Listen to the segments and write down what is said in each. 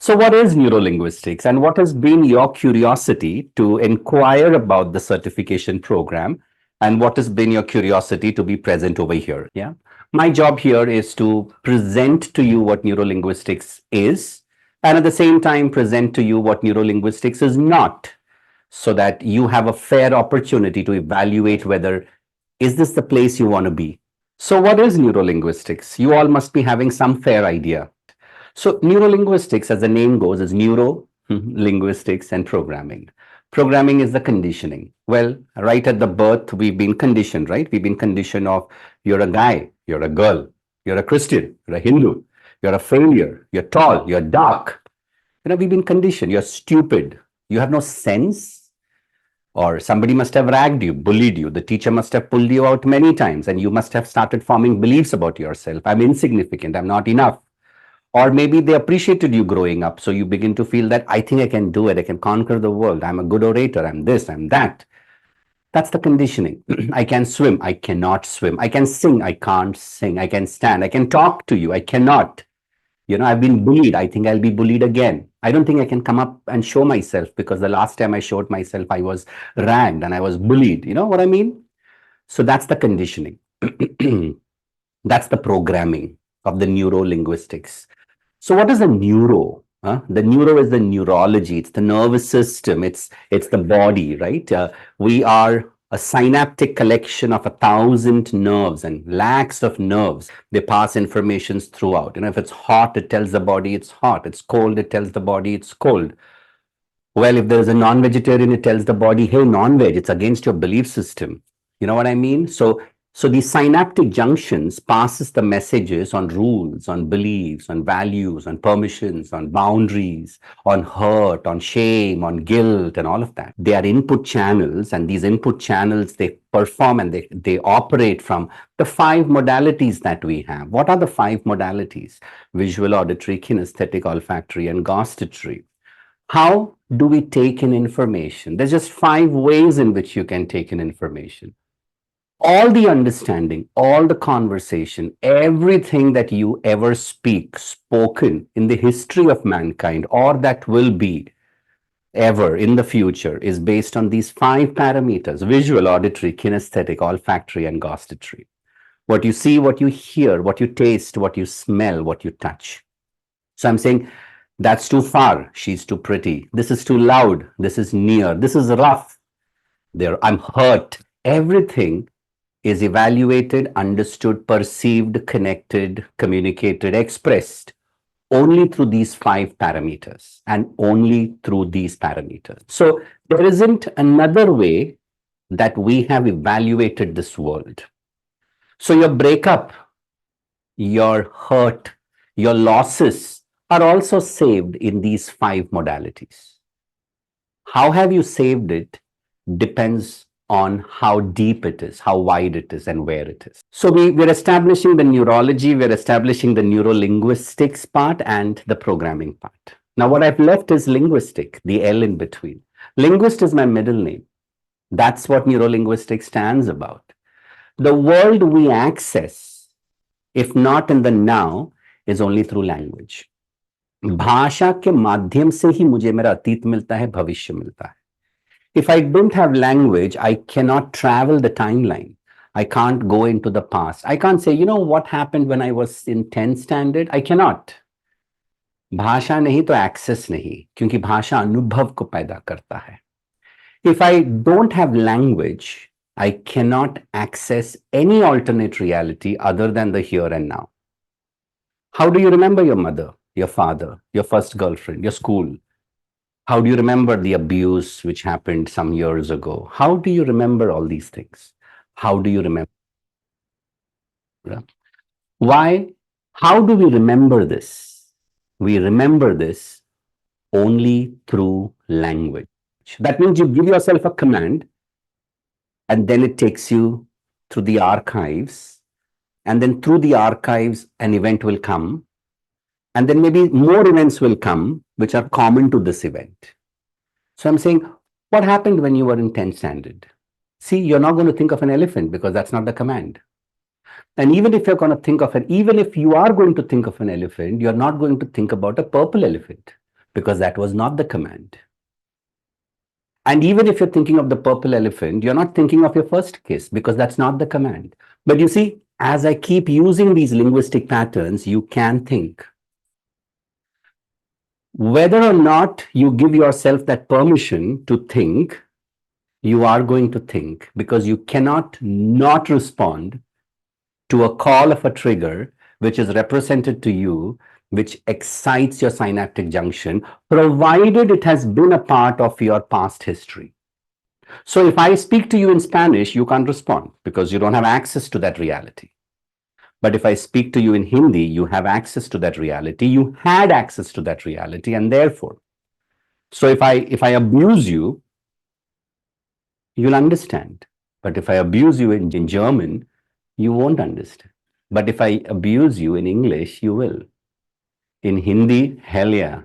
So what is neurolinguistics and what has been your curiosity to inquire about the certification program and what has been your curiosity to be present over here? Yeah. My job here is to present to you what neurolinguistics is and at the same time present to you what neurolinguistics is not so that you have a fair opportunity to evaluate whether is this the place you want to be. So what is neurolinguistics? You all must be having some fair idea. So neurolinguistics, as the name goes, is neuro, linguistics, and programming. Programming is the conditioning. Well, right at the birth, we've been conditioned, right? We've been conditioned of you're a guy, you're a girl, you're a Christian, you're a Hindu, you're a failure, you're tall, you're dark. We've been conditioned. You're stupid. You have no sense. Or somebody must have ragged you, bullied you. The teacher must have pulled you out many times, and you must have started forming beliefs about yourself. I'm insignificant. I'm not enough. Or maybe they appreciated you growing up. So you begin to feel that I think I can do it. I can conquer the world. I'm a good orator. I'm this, I'm that. That's the conditioning. I can swim. I cannot swim. I can sing. I can't sing. I can stand. I can talk to you. I cannot. I've been bullied. I think I'll be bullied again. I don't think I can come up and show myself because the last time I showed myself, I was ragged and I was bullied. You know what I mean? So that's the conditioning. That's the programming of the neuro-linguistics. So what is the neuro? The neuro is the neurology. It's the nervous system. It's the body, right? We are a synaptic collection of 1,000 nerves and lakhs of nerves. They pass informations throughout. If it's hot, it tells the body it's hot. It's cold, it tells the body it's cold. Well, if there's a non-vegetarian, it tells the body, hey, non-veg, it's against your belief system. You know what I mean? So these synaptic junctions passes the messages on rules, on beliefs, on values, on permissions, on boundaries, on hurt, on shame, on guilt, and all of that. They are input channels, and these input channels, they perform and they operate from the 5 modalities that we have. What are the 5 modalities? Visual, auditory, kinesthetic, olfactory, and gustatory. How do we take in information? There's just 5 ways in which you can take in information. All the understanding, all the conversation, everything that you ever spoken in the history of mankind, or that will be ever in the future, is based on these 5 parameters: visual, auditory, kinesthetic, olfactory, and gustatory. What you see, what you hear, what you taste, what you smell, what you touch. So I'm saying, that's too far. She's too pretty. This is too loud. This is near. This is rough. I'm hurt. Everything is evaluated, understood, perceived, connected, communicated, expressed only through these 5 parameters and only through these parameters. So there isn't another way that we have evaluated this world. So your breakup, your hurt, your losses are also saved in these 5 modalities. How have you saved it depends on how deep it is, how wide it is, and where it is. So we're establishing the neurology, we're establishing the neurolinguistics part and the programming part. Now what I've left is linguistic, the L in between. Linguist is my middle name. That's what neurolinguistics stands about. The world we access, if not in the now, is only through language. भाषा के माध्यम से ही मुझे मेरा अतीत मिलता है, भविष्य मिलता है. If I don't have language, I cannot travel the timeline. I can't go into the past. I can't say, what happened when I was in 10th standard? I cannot. भाषा नहीं तो access नहीं, क्योंकि भाषा अनुभव को पैदा करता है. If I don't have language, I cannot access any alternate reality other than the here and now. How do you remember your mother, your father, your first girlfriend, your school? How do you remember the abuse which happened some years ago? How do you remember all these things? How do you remember? Why? How do we remember this? We remember this only through language. That means you give yourself a command and then it takes you through the archives, and then through the archives an event will come, and then maybe more events will come which are common to this event. So I'm saying, what happened when you were in 10th standard? See, you're not going to think of an elephant because that's not the command. And even if you're going to think of even if you are going to think of an elephant, you're not going to think about a purple elephant. because that was not the command. And even if you're thinking of the purple elephant, you're not thinking of your first kiss because that's not the command. But you see, as I keep using these linguistic patterns, you can think. Whether or not you give yourself that permission to think, you are going to think because you cannot not respond to a call of a trigger which is represented to you, which excites your synaptic junction, provided it has been a part of your past history. So if I speak to you in Spanish, you can't respond because you don't have access to that reality. But if I speak to you in Hindi, you have access to that reality. You had access to that reality, and therefore, so if I abuse you, you'll understand. But if I abuse you in German, you won't understand. But if I abuse you in English, you will. In Hindi, hell yeah.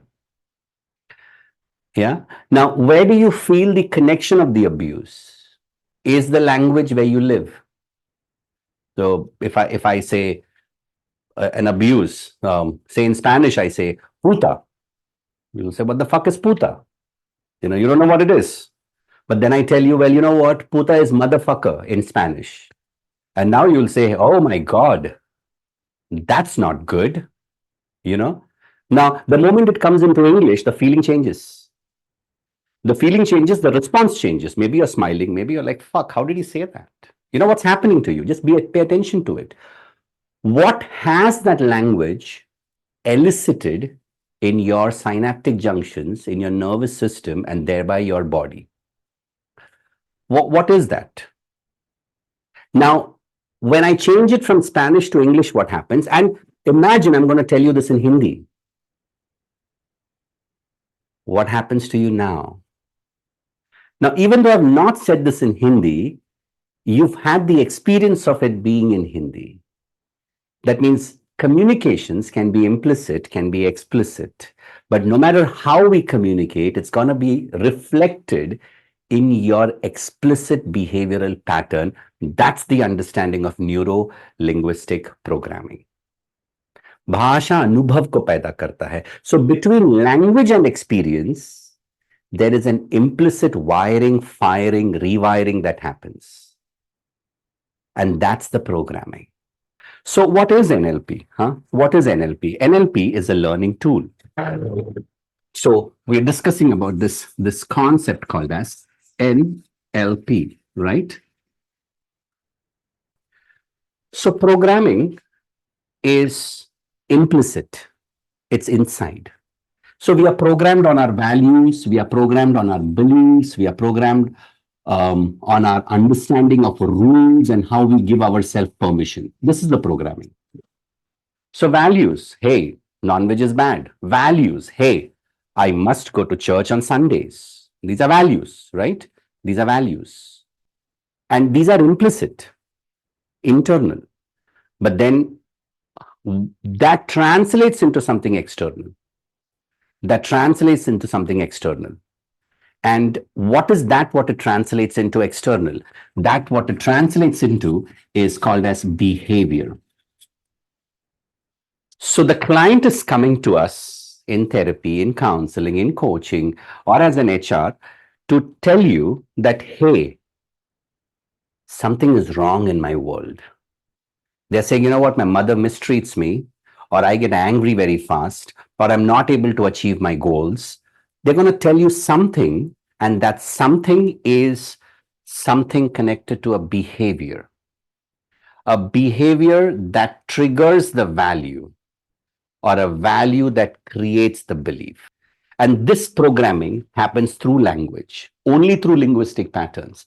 Yeah. Now, where do you feel the connection of the abuse? Is the language where you live. So if I say an abuse, say in Spanish, I say puta. You'll say, what the fuck is puta? You know, you don't know what it is. But then I tell you, well, you know what? Puta is motherfucker in Spanish. And now you'll say, oh my God, that's not good. You know? Now, the moment it comes into English, the feeling changes. The feeling changes, the response changes. Maybe you're smiling, maybe you're like, fuck, how did he say that? You know what's happening to you? Just pay attention to it. What has that language elicited in your synaptic junctions, in your nervous system, and thereby your body? What is that? Now, when I change it from Spanish to English, what happens? And imagine I'm going to tell you this in Hindi. What happens to you now? Now, even though I've not said this in Hindi, you've had the experience of it being in Hindi. That means communications can be implicit, can be explicit. But no matter how we communicate, it's going to be reflected in your explicit behavioral pattern. That's the understanding of neuro-linguistic programming. भाषा अनुभव को पैदा करता है. So between language and experience, there is an implicit wiring, firing, rewiring that happens. And that's the programming. So what is NLP? What is NLP? NLP is a learning tool. So we're discussing about this concept called as NLP, right? So programming is implicit. It's inside. So we are programmed on our values, we are programmed on our beliefs, we are programmed on our understanding of rules and how we give ourselves permission. This is the programming. So values, hey, non-veg is bad. Values, hey, I must go to church on Sundays. These are values, right? These are values. And these are implicit, internal. But then that translates into something external. That translates into something external. And what is that what it translates into external? That what it translates into is called as behavior. So the client is coming to us in therapy, in counseling, in coaching, or as an HR to tell you that, hey, something is wrong in my world. They're saying, you know what, my mother mistreats me, or I get angry very fast, or I'm not able to achieve my goals. They're going to tell you something, and that something is something connected to a behavior that triggers the value, or a value that creates the belief. And this programming happens through language, only through linguistic patterns.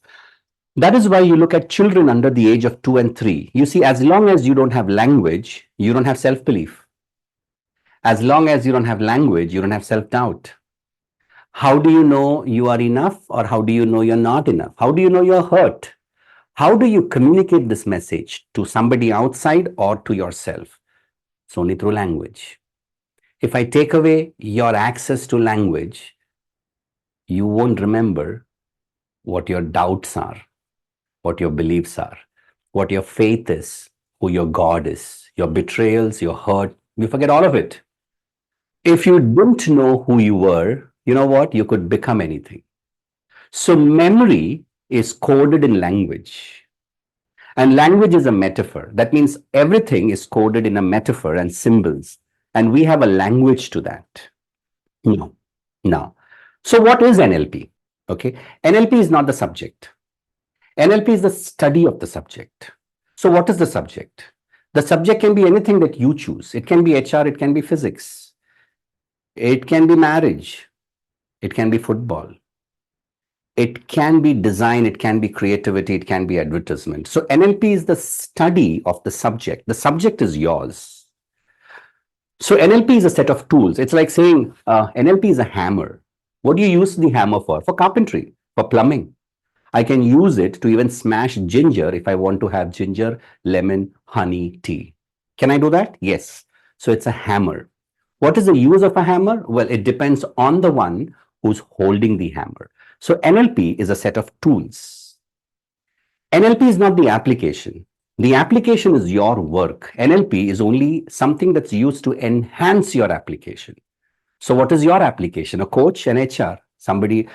That is why you look at children under the age of 2 and 3. You see, as long as you don't have language, you don't have self-belief. As long as you don't have language, you don't have self-doubt. How do you know you are enough, or how do you know you're not enough? How do you know you're hurt? How do you communicate this message to somebody outside or to yourself? It's only through language. If I take away your access to language, you won't remember what your doubts are, what your beliefs are, what your faith is, who your God is, your betrayals, your hurt. You forget all of it. If you didn't know who you were, you know what? You could become anything. So memory is coded in language. And language is a metaphor. That means everything is coded in a metaphor and symbols. And we have a language to that. No. No. So what is NLP? Okay. NLP is not the subject. NLP is the study of the subject. So what is the subject? The subject can be anything that you choose. It can be HR, it can be physics, it can be marriage, it can be football, it can be design, it can be creativity, it can be advertisement. So NLP is the study of the subject. The subject is yours. So NLP is a set of tools. It's like saying NLP is a hammer. What do you use the hammer for? For carpentry, for plumbing. I can use it to even smash ginger if I want to have ginger, lemon, honey, tea. Can I do that? Yes. So it's a hammer. What is the use of a hammer? Well, it depends on the one who's holding the hammer. So NLP is a set of tools. NLP is not the application. The application is your work. NLP is only something that's used to enhance your application. So what is your application? A coach, an HR, somebody.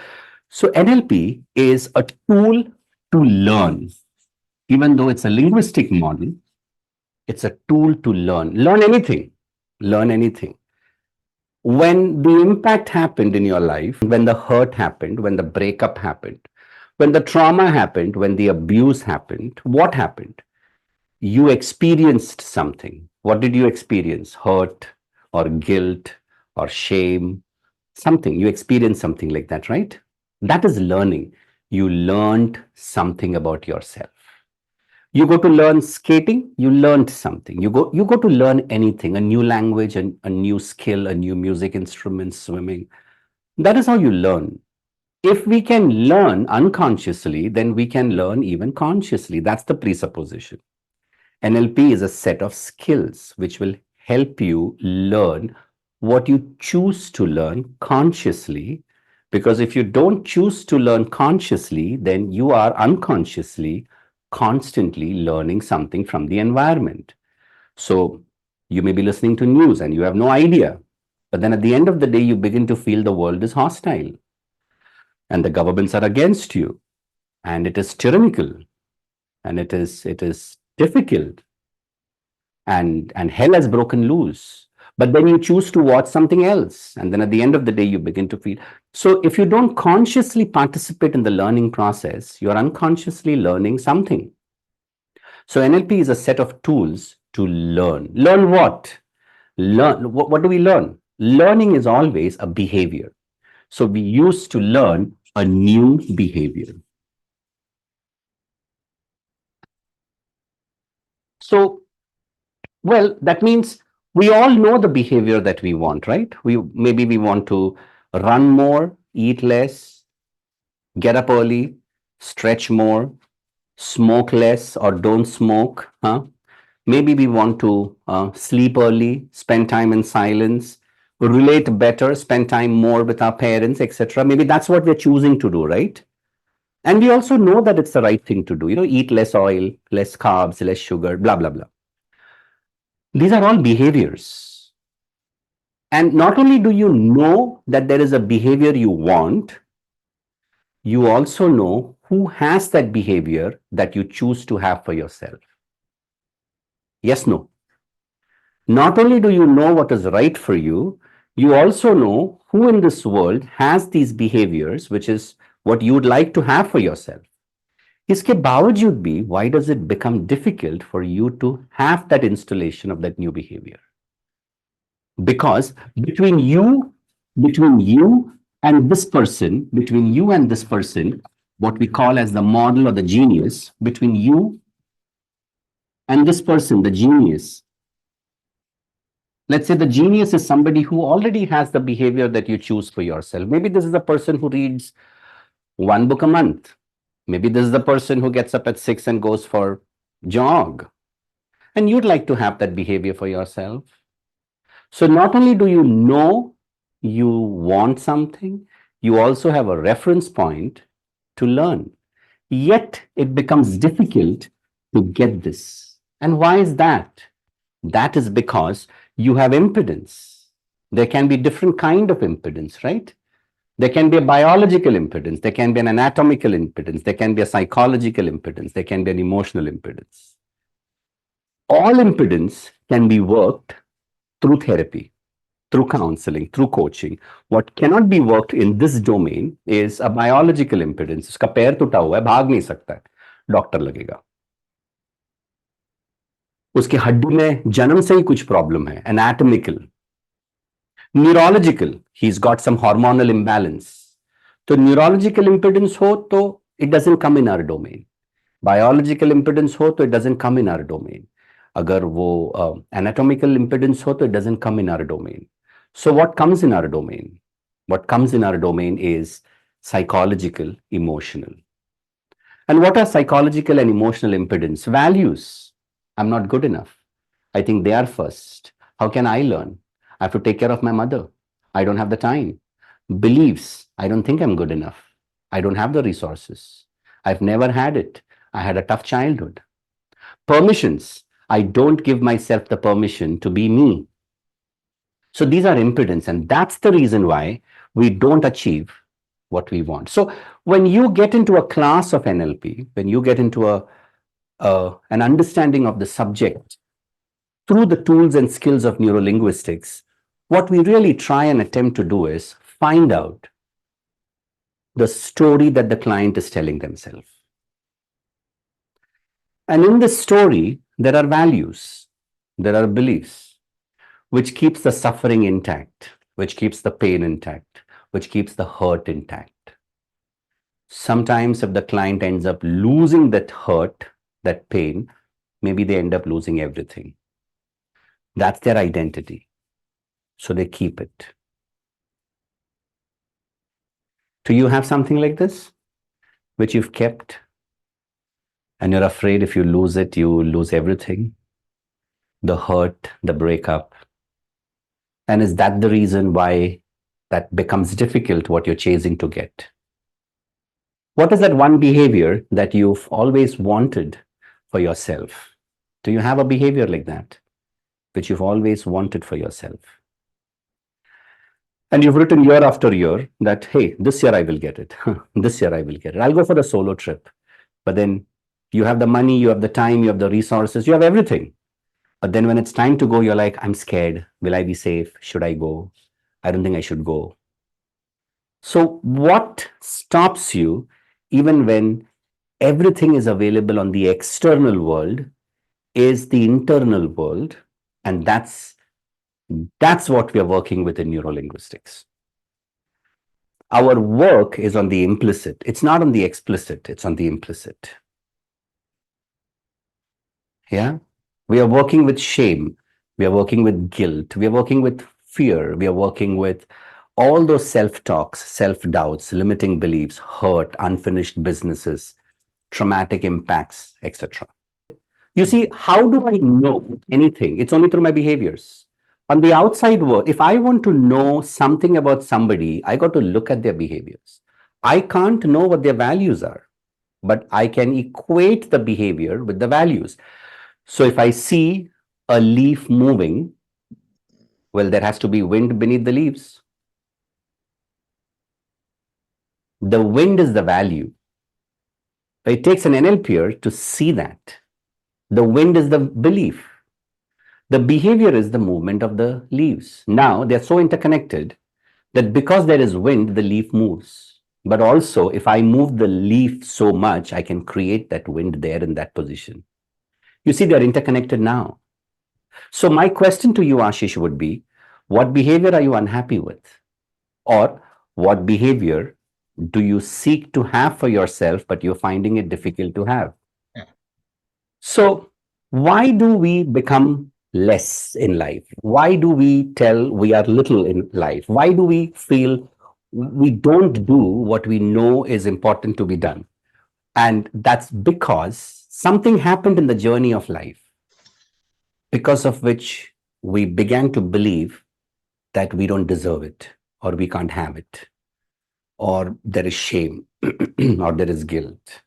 So NLP is a tool to learn. Even though it's a linguistic model, it's a tool to learn. Learn anything. Learn anything. When the impact happened in your life, when the hurt happened, when the breakup happened, when the trauma happened, when the abuse happened, what happened? You experienced something. What did you experience? Hurt or guilt or shame, something. You experienced something like that, right? That is learning. You learned something about yourself. You go to learn skating, you learned something. You go to learn anything, a new language, a new skill, a new music instrument, swimming. That is how you learn. If we can learn unconsciously, then we can learn even consciously. That's the presupposition. NLP is a set of skills which will help you learn what you choose to learn consciously. Because if you don't choose to learn consciously, then you are unconsciously constantly learning something from the environment. So you may be listening to news and you have no idea. But then at the end of the day, you begin to feel the world is hostile and the governments are against you and it is tyrannical and it is difficult and hell has broken loose. But then you choose to watch something else. And then at the end of the day, you begin to feel. So if you don't consciously participate in the learning process, you're unconsciously learning something. So NLP is a set of tools to learn. Learn what? Learn. What do we learn? Learning is always a behavior. So we used to learn a new behavior. So, well, that means we all know the behavior that we want, right? Maybe we want to run more, eat less, get up early, stretch more, smoke less or don't smoke. Maybe we want to sleep early, spend time in silence, relate better, spend time more with our parents, etc. Maybe that's what we're choosing to do, right? And we also know that it's the right thing to do. Eat less oil, less carbs, less sugar, blah, blah, blah. These are all behaviors. And not only do you know that there is a behavior you want, you also know who has that behavior that you choose to have for yourself. Yes, no. Not only do you know what is right for you, you also know who in this world has these behaviors, which is what you would like to have for yourself. इसके बावजूद भी, why does it become difficult for you to have that installation of that new behavior? Because between you and this person, what we call as the model or the genius, between you and this person, the genius, let's say the genius is somebody who already has the behavior that you choose for yourself. Maybe this is a person who reads one book a month. Maybe this is the person who gets up at 6 and goes for jog. And you'd like to have that behavior for yourself. So not only do you know you want something, you also have a reference point to learn. Yet it becomes difficult to get this. And why is that? That is because you have impedance. There can be different kind of impedance, right? There can be a biological impedance, there can be an anatomical impedance, there can be a psychological impedance, there can be an emotional impedance. All impedance can be worked through therapy, through counseling, through coaching. What cannot be worked in this domain is a biological impedance. उसका पैर टूटा हुआ है, भाग नहीं सकता है, doctor लगेगा. उसकी हड्डी में जन्म से ही कुछ प्रॉब्लम है, anatomical. Neurological, he's got some hormonal imbalance. तो neurological impedance हो तो it doesn't come in our domain. Biological impedance हो तो it doesn't come in our domain. अगर वो anatomical impedance हो तो it doesn't come in our domain. So what comes in our domain? What comes in our domain is psychological, emotional. And what are psychological and emotional impedance? Values. I'm not good enough. I think they are first. How can I learn? I have to take care of my mother. I don't have the time. Beliefs. I don't think I'm good enough. I don't have the resources. I've never had it. I had a tough childhood. Permissions. I don't give myself the permission to be me. So these are impedance, and that's the reason why we don't achieve what we want. So when you get into a class of NLP, when you get into an understanding of the subject through the tools and skills of neurolinguistics, what we really try and attempt to do is find out the story that the client is telling themselves. And in this story, there are values, there are beliefs, which keeps the suffering intact, which keeps the pain intact, which keeps the hurt intact. Sometimes if the client ends up losing that hurt, that pain, maybe they end up losing everything. That's their identity. So they keep it. Do you have something like this, which you've kept, and you're afraid if you lose it, you lose everything? The hurt, the breakup. And is that the reason why that becomes difficult, what you're chasing to get? What is that one behavior that you've always wanted for yourself? Do you have a behavior like that, which you've always wanted for yourself? And you've written year after year that, hey, this year I will get it. This year I will get it. I'll go for a solo trip. But then you have the money, you have the time, you have the resources, you have everything. But then when it's time to go, you're like, I'm scared. Will I be safe? Should I go? I don't think I should go. So what stops you even when everything is available on the external world is the internal world? And that's what we are working with in neurolinguistics. Our work is on the implicit. It's not on the explicit. It's on the implicit. Yeah. We are working with shame. We are working with guilt. We are working with fear. We are working with all those self-talks, self-doubts, limiting beliefs, hurt, unfinished businesses, traumatic impacts, etc. You see, how do I know anything? It's only through my behaviors. On the outside world, if I want to know something about somebody, I got to look at their behaviors. I can't know what their values are, but I can equate the behavior with the values. So if I see a leaf moving, well, there has to be wind beneath the leaves. The wind is the value. It takes an NLPer to see that. The wind is the belief. The behavior is the movement of the leaves. Now, they're so interconnected that because there is wind, the leaf moves. But also, if I move the leaf so much, I can create that wind there in that position. You see, they're interconnected now. So my question to you, Ashish, would be, what behavior are you unhappy with? Or what behavior do you seek to have for yourself, but you're finding it difficult to have? Yeah. So why do we become less in life? Why do we tell we are little in life? Why do we feel we don't do what we know is important to be done? And that's because something happened in the journey of life, because of which we began to believe that we don't deserve it, or we can't have it, or there is shame, or there is guilt.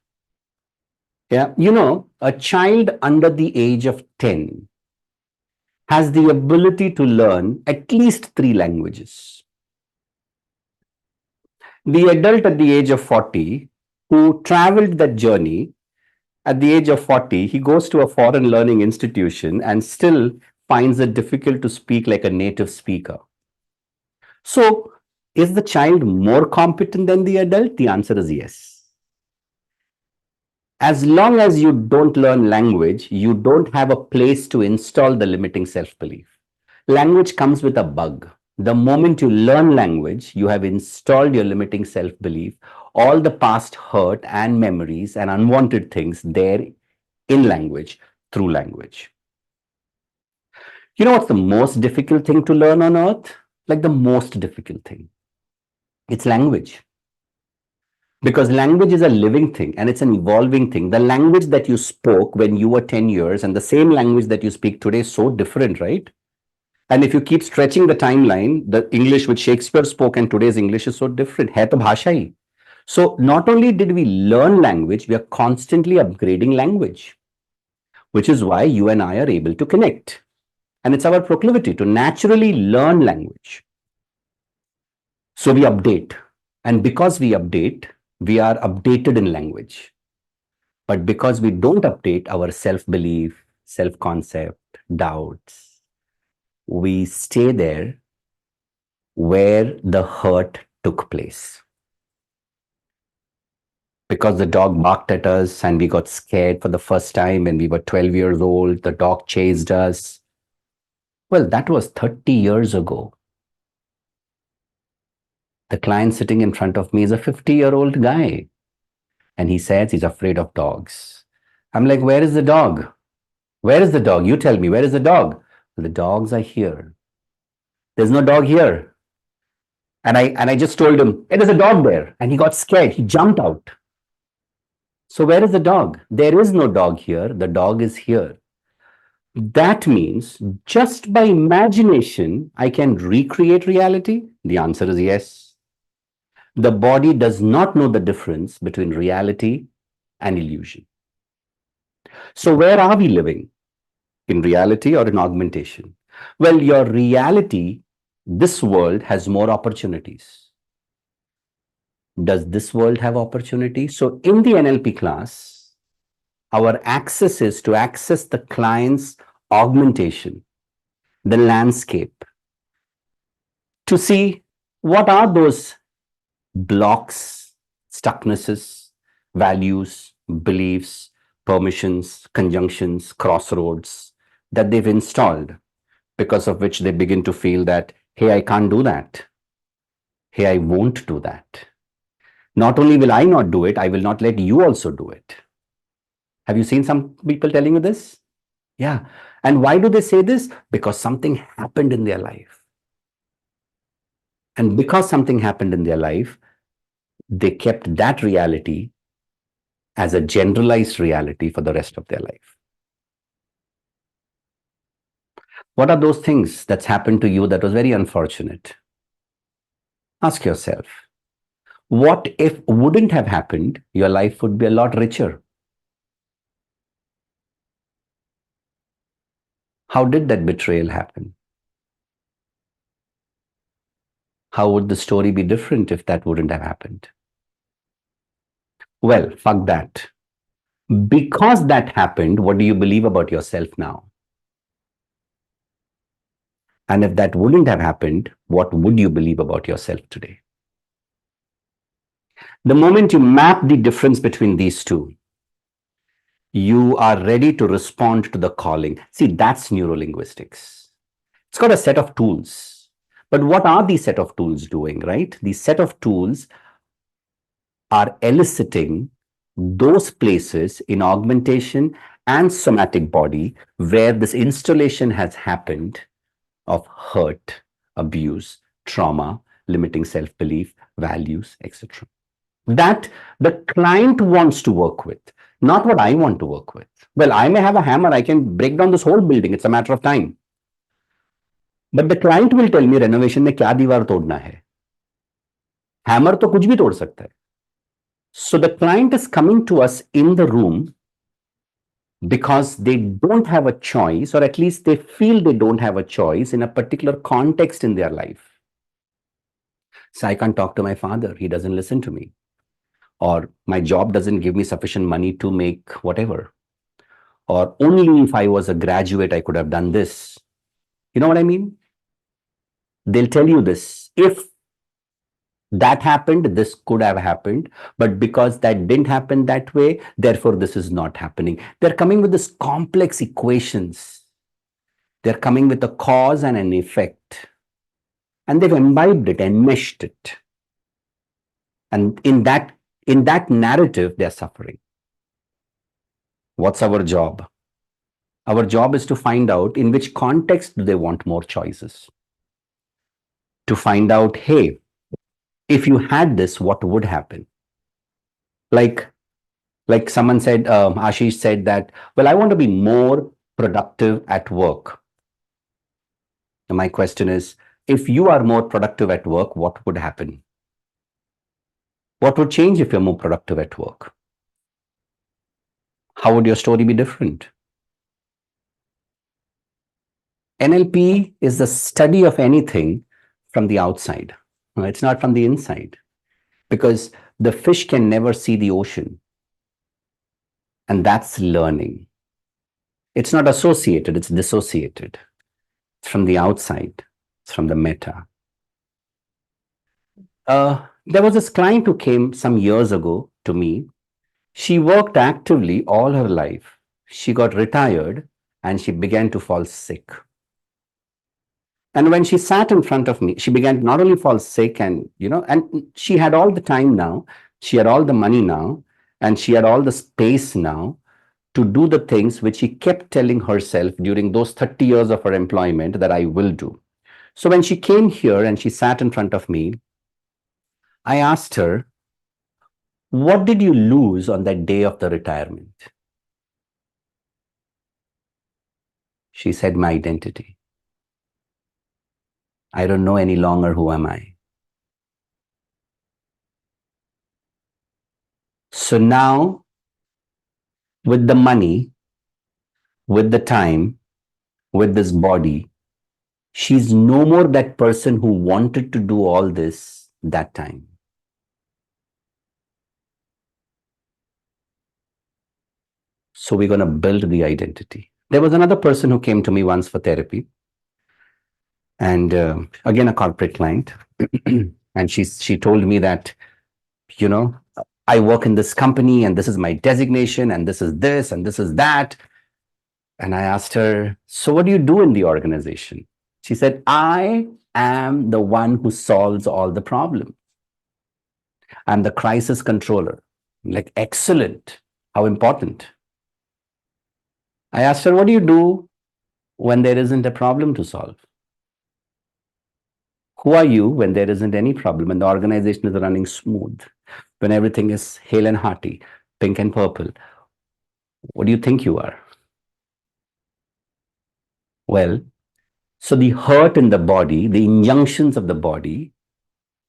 Yeah, you know, a child under the age of 10 has the ability to learn at least 3 languages. The adult at the age of 40 who traveled that journey, at the age of 40, he goes to a foreign learning institution and still finds it difficult to speak like a native speaker. So, is the child more competent than the adult? The answer is yes. As long as you don't learn language, you don't have a place to install the limiting self-belief. Language comes with a bug. The moment you learn language, you have installed your limiting self-belief, all the past hurt and memories and unwanted things there in language, through language. You know what's the most difficult thing to learn on earth? Like the most difficult thing. It's language. Because language is a living thing and it's an evolving thing. The language that you spoke when you were 10 years and the same language that you speak today is so different, right? And if you keep stretching the timeline, the English which Shakespeare spoke and today's English is so different. है तो भाषा ही. So not only did we learn language, we are constantly upgrading language, which is why you and I are able to connect. And it's our proclivity to naturally learn language. So we update. And because we update, we are updated in language. But because we don't update our self-belief, self-concept, doubts, we stay there where the hurt took place. Because the dog barked at us and we got scared for the first time when we were 12 years old, the dog chased us. Well, that was 30 years ago. The client sitting in front of me is a 50-year-old guy. And he says he's afraid of dogs. I'm like, where is the dog? Where is the dog? You tell me, where is the dog? The dogs are here. There's no dog here. And I just told him, hey, there's a dog there. And he got scared. He jumped out. So where is the dog? There is no dog here. The dog is here. That means just by imagination, I can recreate reality? The answer is yes. The body does not know the difference between reality and illusion. So where are we living? In reality or in augmentation? Well, your reality, this world has more opportunities. Does this world have opportunity? So in the NLP class, our access is to access the client's augmentation, the landscape, to see what are those blocks, stucknesses, values, beliefs, permissions, conjunctions, crossroads that they've installed, because of which they begin to feel that, hey, I can't do that. Hey, I won't do that. Not only will I not do it, I will not let you also do it. Have you seen some people telling you this? Yeah. And why do they say this? Because something happened in their life. And because something happened in their life, they kept that reality as a generalized reality for the rest of their life. What are those things that's happened to you that was very unfortunate? Ask yourself, what if wouldn't have happened? Your life would be a lot richer. How did that betrayal happen? How would the story be different if that wouldn't have happened? Well, fuck that. Because that happened, what do you believe about yourself now? And if that wouldn't have happened, what would you believe about yourself today? The moment you map the difference between these two, you are ready to respond to the calling. See, that's neurolinguistics. It's got a set of tools. But what are these set of tools doing, right? These set of tools are eliciting those places in augmentation and somatic body where this installation has happened of hurt, abuse, trauma, limiting self-belief, values, etc. That the client wants to work with, not what I want to work with. Well, I may have a hammer, I can break down this whole building, it's a matter of time. But the client will tell me renovation में क्या दीवार तोड़ना है. Hammer तो कुछ भी तोड़ सकता है. So the client is coming to us in the room because they don't have a choice, or at least they feel they don't have a choice in a particular context in their life. So I can't talk to my father, he doesn't listen to me. Or my job doesn't give me sufficient money to make whatever. Or only if I was a graduate, I could have done this. You know what I mean? They'll tell you this. If that happened, this could have happened. But because that didn't happen that way, therefore this is not happening. They're coming with this complex equations. They're coming with a cause and an effect. And they've imbibed it, enmeshed it. And in that narrative, they're suffering. What's our job? Our job is to find out in which context do they want more choices. To find out, hey, if you had this, what would happen? Like someone said, Ashish said that, well, I want to be more productive at work. And my question is, if you are more productive at work, what would happen? What would change if you're more productive at work? How would your story be different? NLP is the study of anything from the outside. It's not from the inside, because the fish can never see the ocean. And that's learning. It's not associated, it's dissociated. It's from the outside, it's from the meta. There was this client who came some years ago to me. She worked actively all her life. She got retired and she began to fall sick. And when she sat in front of me, she began to not only fall sick and she had all the time now, she had all the money now, and she had all the space now to do the things which she kept telling herself during those 30 years of her employment that I will do. So when she came here and she sat in front of me, I asked her, what did you lose on that day of the retirement? She said, my identity. I don't know any longer who am I. So now, with the money, with the time, with this body, she's no more that person who wanted to do all this that time. So we're going to build the identity. There was another person who came to me once for therapy. And again, a corporate client. And she told me that, I work in this company and this is my designation and this is this and this is that. And I asked her, so what do you do in the organization? She said, I am the one who solves all the problems. I'm the crisis controller. I'm like, excellent. How important. I asked her, what do you do when there isn't a problem to solve? Who are you when there isn't any problem and the organization is running smooth? When everything is hale and hearty, pink and purple? What do you think you are? Well, so the hurt in the body, the injunctions of the body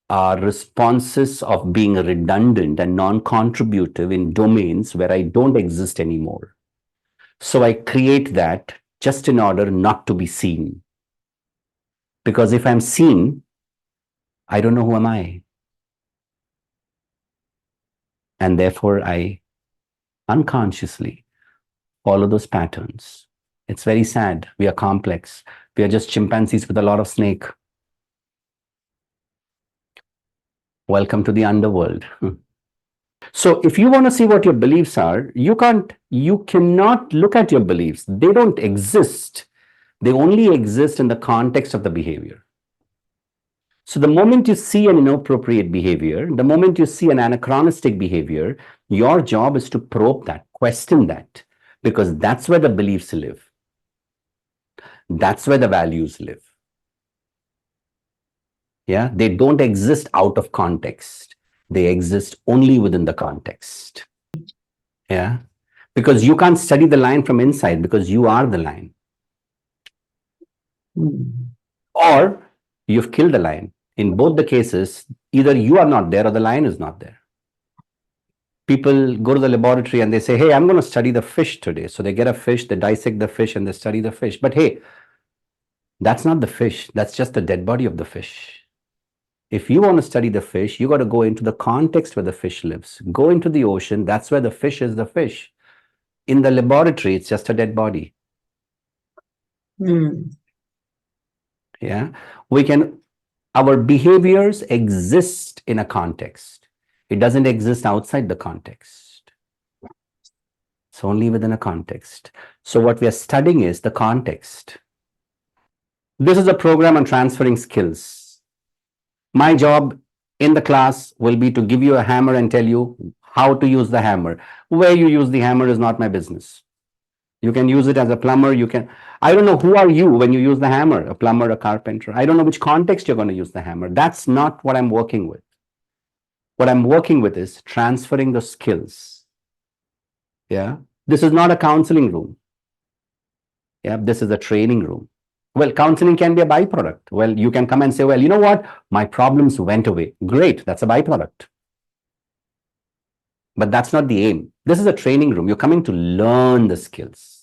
are responses of being redundant and non-contributive in domains where I don't exist anymore. So I create that just in order not to be seen. Because if I'm seen, I don't know who am I. And therefore, I unconsciously follow those patterns. It's very sad. We are complex. We are just chimpanzees with a lot of snake. Welcome to the underworld. So if you want to see what your beliefs are, you cannot look at your beliefs. They don't exist. They only exist in the context of the behavior. So the moment you see an inappropriate behavior, the moment you see an anachronistic behavior, your job is to probe that, question that, because that's where the beliefs live. That's where the values live. Yeah, they don't exist out of context. They exist only within the context. Yeah, because you can't study the line from inside because you are the line. Or you've killed the line. In both the cases, either you are not there or the line is not there. People go to the laboratory and they say, hey, I'm going to study the fish today. So they get a fish, they dissect the fish and they study the fish. But hey, that's not the fish. That's just the dead body of the fish. If you want to study the fish, you got to go into the context where the fish lives. Go into the ocean. That's where the fish is the fish. In the laboratory, it's just a dead body. Yeah. Our behaviors exist in a context. It doesn't exist outside the context. It's only within a context. So what we are studying is the context. This is a program on transferring skills. My job in the class will be to give you a hammer and tell you how to use the hammer. Where you use the hammer is not my business. You can use it as a plumber. I don't know who are you when you use the hammer, a plumber, a carpenter. I don't know which context you're going to use the hammer. That's not what I'm working with. What I'm working with is transferring the skills. Yeah. This is not a counseling room. Yeah. This is a training room. Well, counseling can be a byproduct. Well, you can come and say, well, you know what? My problems went away. Great. That's a byproduct. But that's not the aim. This is a training room. You're coming to learn the skills.